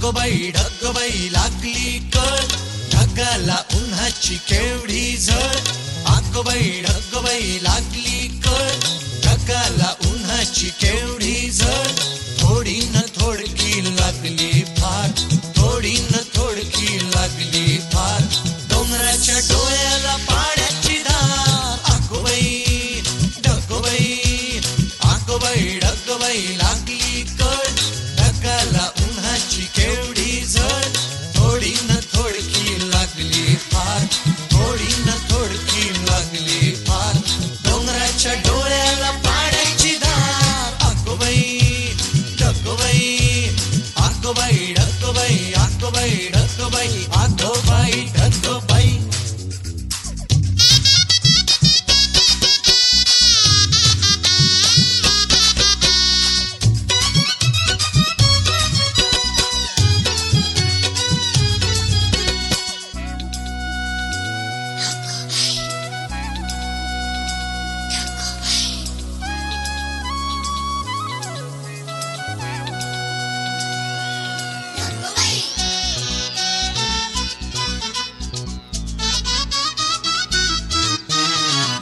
ढगबाई लागली कळ, ढगाला उन्हाची केवढी झळ. ढगबाई लागली कळ, ढगाला उन्हाची केवढी झळ. थोडी न थोडकी लागली फार, थोडी न थोडकी लागली फार. डोंगराच्या डोळ्याला पाण्याची धार. ढगबाई लागली कळ, ढगाला उन्हाची केवढी झळ. थोडी न थोडकी लागली फार, थोडी न थोडकी लागली फार. डोंगराच्या डोळ्याला पाण्याची धार. ढगबाई.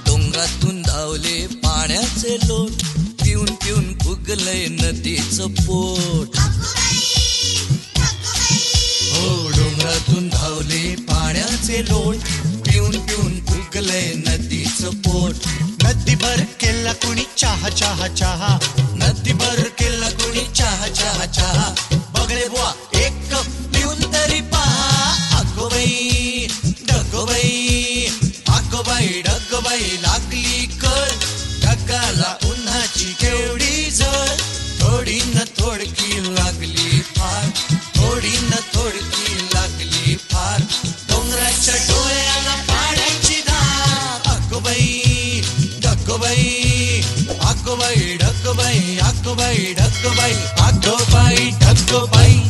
डोंगरातून धावले पाण्याचे लोट, पिऊन पिऊन फुगलंय नदीचं पोट. हो डोंगरातून धावले पाण्याचे लोट, पिऊन पिऊन फुगलंय नदीचं पोट. नदीभर केला कुणी चहा चहा चहा, नदीभर केला कुणी चहा चहा चहा. बघले बुवा एक कप पिऊन तरी पहा. ढगबाई लागली कळ, ढगाला उन्हाची केवढी झळ. थोडी न थोडकी लागली फार, थोडी न थोडकी लागली फार. डोंगराच्या डोळ्याला पाण्याची धार. ढगबाई.